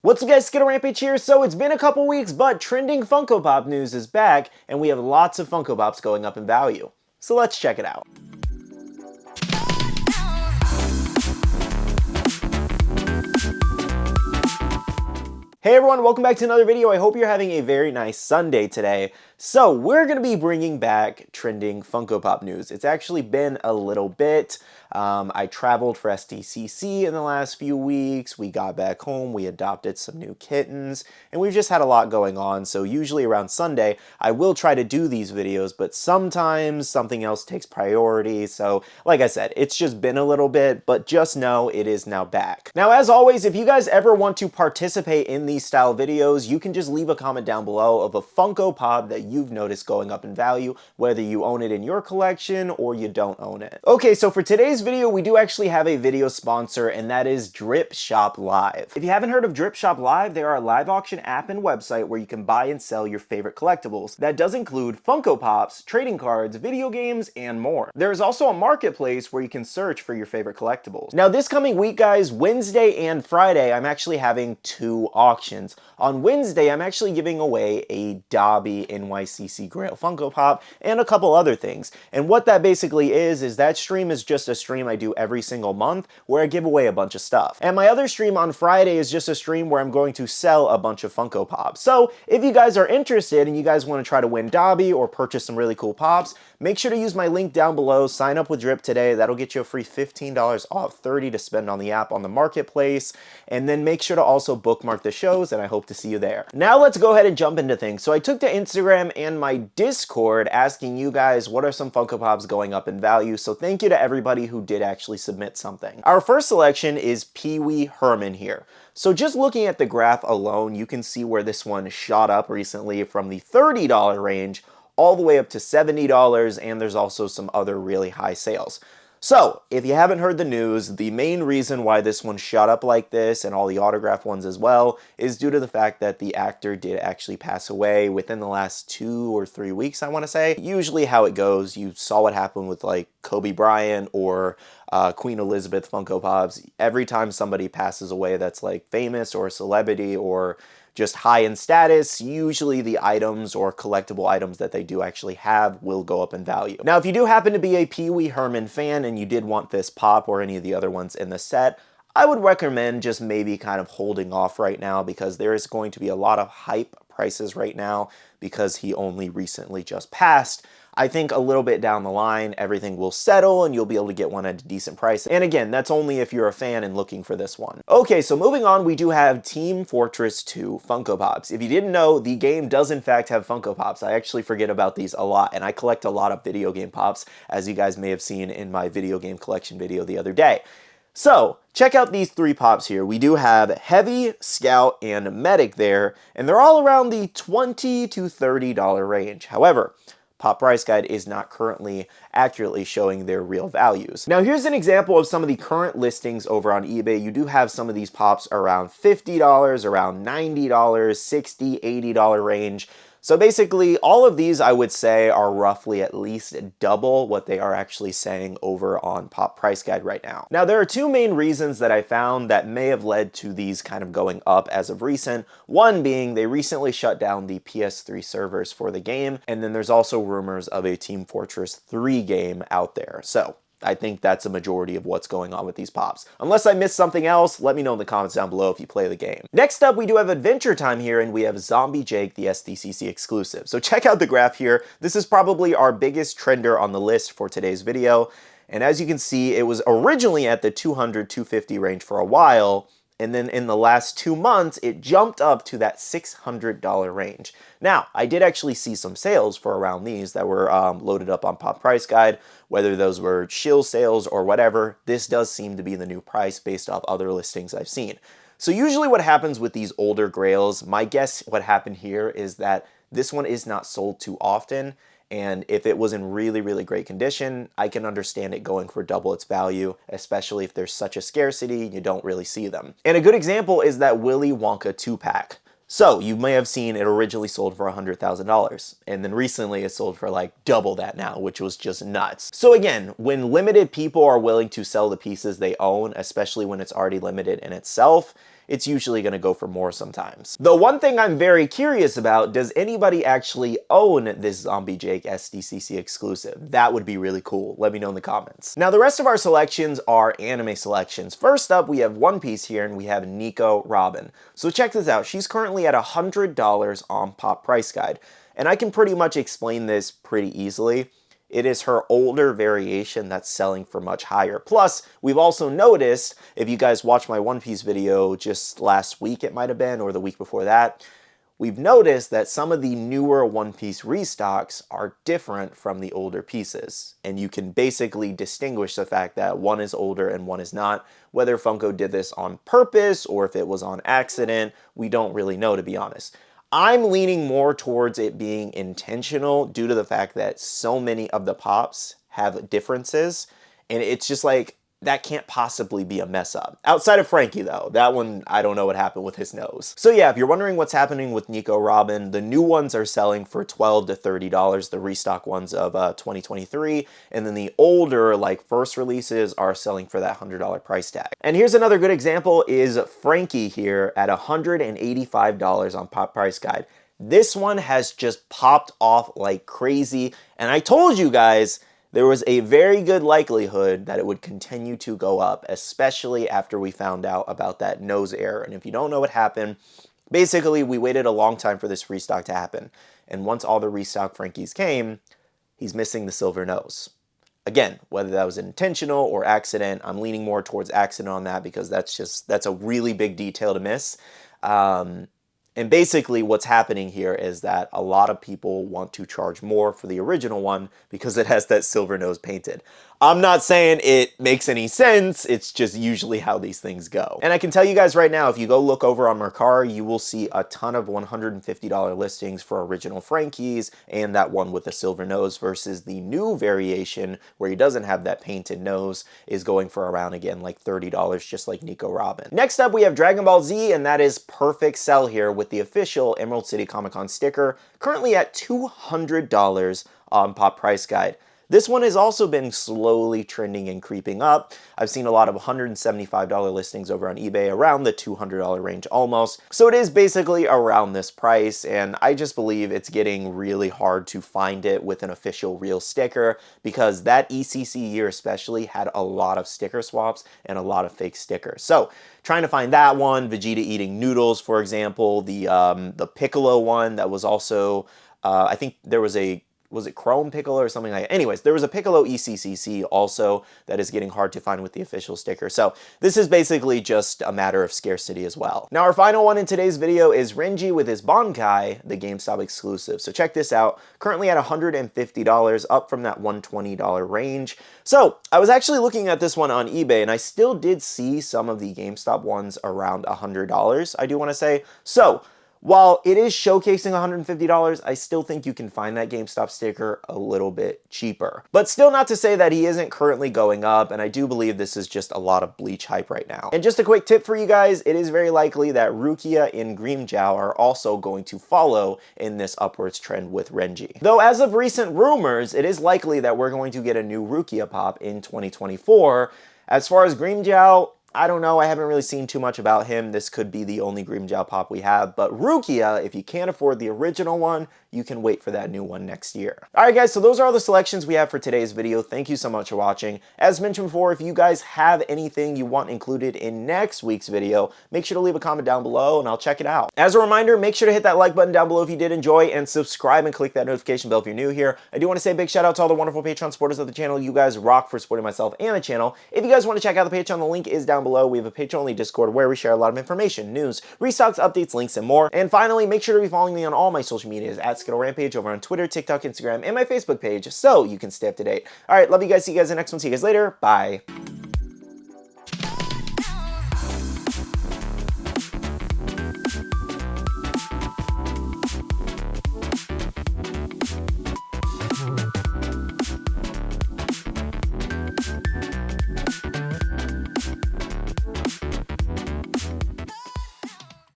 What's up guys, SkittleRampage here. So it's been a couple weeks, but trending Funko Pop news is back, and we have lots of Funko Pops going up in value. So let's check it out. Hey everyone, welcome back to another video. I hope you're having a very nice Sunday today. So we're going to be bringing back trending Funko Pop news. It's actually been a little bit. I traveled for SDCC in the last few weeks. We got back home, we adopted some new kittens, and we've just had a lot going on. So usually around Sunday, I will try to do these videos, but sometimes something else takes priority. So like I said, it's just been a little bit, but just know it is now back. Now, as always, if you guys ever want to participate in these style videos, you can just leave a comment down below of a Funko Pop that you've noticed going up in value, whether you own it in your collection or you don't own it. Okay, so for today's video, we do actually have a video sponsor, and that is Drip Shop Live. If you haven't heard of Drip Shop Live, they are a live auction app and website where you can buy and sell your favorite collectibles. That does include Funko Pops, trading cards, video games, and more. There is also a marketplace where you can search for your favorite collectibles. Now, this coming week, guys, Wednesday and Friday, I'm actually having two auctions. On Wednesday, I'm actually giving away a Dobby NYCC Grail Funko Pop and a couple other things. And what that basically is that stream is just a stream I do every single month where I give away a bunch of stuff. And my other stream on Friday is just a stream where I'm going to sell a bunch of Funko Pops. So if you guys are interested and you guys want to try to win Dobby or purchase some really cool Pops, make sure to use my link down below. Sign up with Drip today. That'll get you a free $15 off, $30 to spend on the app on the marketplace. And then make sure to also bookmark the shows, and I hope to see you there. Now let's go ahead and jump into things. So I took to Instagram and my Discord asking you guys what are some Funko Pops going up in value. So thank you to everybody who did actually submit something. Our first selection is Pee-wee Herman here. So just looking at the graph alone, you can see where this one shot up recently from the $30 range all the way up to $70, and there's also some other really high sales. So, if you haven't heard the news, the main reason why this one shot up like this, and all the autograph ones as well, is due to the fact that the actor did actually pass away within the last 2 or 3 weeks, I want to say. Usually how it goes, you saw what happened with like Kobe Bryant or Queen Elizabeth Funko Pops. Every time somebody passes away that's like famous or a celebrity or just high in status, usually the items or collectible items that they do actually have will go up in value. Now, if you do happen to be a Pee-wee Herman fan and you did want this pop or any of the other ones in the set, I would recommend just maybe kind of holding off right now because there is going to be a lot of hype prices right now because he only recently just passed. I think a little bit down the line, everything will settle and you'll be able to get one at a decent price. And again, that's only if you're a fan and looking for this one. Okay, so moving on, we do have Team Fortress 2 Funko Pops. If you didn't know, the game does in fact have Funko Pops. I actually forget about these a lot, and I collect a lot of video game Pops, as you guys may have seen in my video game collection video the other day. So, check out these three Pops here. We do have Heavy, Scout, and Medic there, and they're all around the $20 to $30 range. However, Pop Price Guide is not currently accurately showing their real values. Now here's an example of some of the current listings over on eBay. You do have some of these Pops around $50, around $90, $60, $80 range. So basically, all of these, I would say, are roughly at least double what they are actually saying over on Pop Price Guide right now. Now, there are two main reasons that I found that may have led to these kind of going up as of recent. One being they recently shut down the PS3 servers for the game, and then there's also rumors of a Team Fortress 3 game out there. So I think that's a majority of what's going on with these Pops. Unless I missed something else, let me know in the comments down below if you play the game. Next up, we do have Adventure Time here, and we have Zombie Jake, the SDCC exclusive. So check out the graph here. This is probably our biggest trender on the list for today's video. And as you can see, it was originally at the $200, $250 range for a while, and then in the last 2 months, it jumped up to that $600 range. Now, I did actually see some sales for around these that were loaded up on Pop Price Guide, whether those were shill sales or whatever. This does seem to be the new price based off other listings I've seen. So usually what happens with these older grails, my guess what happened here is that this one is not sold too often. And if it was in really, really great condition, I can understand it going for double its value, especially if there's such a scarcity, you don't really see them. And a good example is that Willy Wonka 2-pack. So you may have seen it originally sold for $100,000, and then recently it sold for like double that now, which was just nuts. So again, when limited people are willing to sell the pieces they own, especially when it's already limited in itself, it's usually going to go for more sometimes. The one thing I'm very curious about, does anybody actually own this Zombie Jake SDCC exclusive? That would be really cool. Let me know in the comments. Now, the rest of our selections are anime selections. First up, we have One Piece here, and we have Nico Robin. So check this out. She's currently at $100 on Pop Price Guide, and I can pretty much explain this pretty easily. It is her older variation that's selling for much higher. Plus, we've also noticed, if you guys watched my One Piece video just last week, it might have been, or the week before that, we've noticed that some of the newer One Piece restocks are different from the older pieces. And you can basically distinguish the fact that one is older and one is not. Whether Funko did this on purpose or if it was on accident, we don't really know, to be honest. I'm leaning more towards it being intentional due to the fact that so many of the pops have differences, and it's just like, that can't possibly be a mess up. Outside of Frankie though, that one, I don't know what happened with his nose. So yeah, if you're wondering what's happening with Nico Robin, the new ones are selling for $12 to $30, the restock ones of 2023, and then the older, like first releases, are selling for that $100 price tag. And here's another good example is Frankie here at $185 on Pop Price Guide. This one has just popped off like crazy, and I told you guys, there was a very good likelihood that it would continue to go up, especially after we found out about that nose error. And if you don't know what happened, basically we waited a long time for this restock to happen. And once all the restock Frankies came, he's missing the silver nose. Again, whether that was intentional or accident, I'm leaning more towards accident on that because that's a really big detail to miss. And basically what's happening here is that a lot of people want to charge more for the original one because it has that silver nose painted. I'm not saying it makes any sense, it's just usually how these things go. And I can tell you guys right now, if you go look over on Mercari, you will see a ton of $150 listings for original Frankies and that one with the silver nose, versus the new variation where he doesn't have that painted nose is going for around, again, like $30, just like Nico Robin. Next up, we have Dragon Ball Z, and that is perfect sell here with the official Emerald City Comic Con sticker, currently at $200 on Pop Price Guide. This one has also been slowly trending and creeping up. I've seen a lot of $175 listings over on eBay, around the $200 range almost. So it is basically around this price, and I just believe it's getting really hard to find it with an official real sticker, because that ECC year especially had a lot of sticker swaps and a lot of fake stickers. So trying to find that one, Vegeta eating noodles, for example, the Piccolo one that was also, I think there was it Chrome Piccolo or something like that? Anyways, there was a Piccolo ECCC also that is getting hard to find with the official sticker. So this is basically just a matter of scarcity as well. Now our final one in today's video is Renji with his Bankai, the GameStop exclusive. So check this out, currently at $150, up from that $120 range. So I was actually looking at this one on eBay, and I still did see some of the GameStop ones around $100, I do want to say. So while it is showcasing $150, I still think you can find that GameStop sticker a little bit cheaper. But still not to say that he isn't currently going up, and I do believe this is just a lot of Bleach hype right now. And just a quick tip for you guys, it is very likely that Rukia and Grimmjow are also going to follow in this upwards trend with Renji. Though as of recent rumors, it is likely that we're going to get a new Rukia pop in 2024. As far as Grimmjow, I don't know, I haven't really seen too much about him. This could be the only Grimmjow pop we have, but Rukia, if you can't afford the original one, you can wait for that new one next year. Alright guys, so those are all the selections we have for today's video. Thank you so much for watching. As mentioned before, if you guys have anything you want included in next week's video, make sure to leave a comment down below and I'll check it out. As a reminder, make sure to hit that like button down below if you did enjoy, and subscribe and click that notification bell if you're new here. I do want to say a big shout out to all the wonderful Patreon supporters of the channel. You guys rock for supporting myself and the channel. If you guys want to check out the Patreon, the link is down below. We have a Patreon-only Discord where we share a lot of information, news, restocks, updates, links, and more. And finally, make sure to be following me on all my social medias at SkittleRampage over on Twitter, TikTok, Instagram, and my Facebook page so you can stay up to date. All right, love you guys. See you guys in the next one. See you guys later. Bye.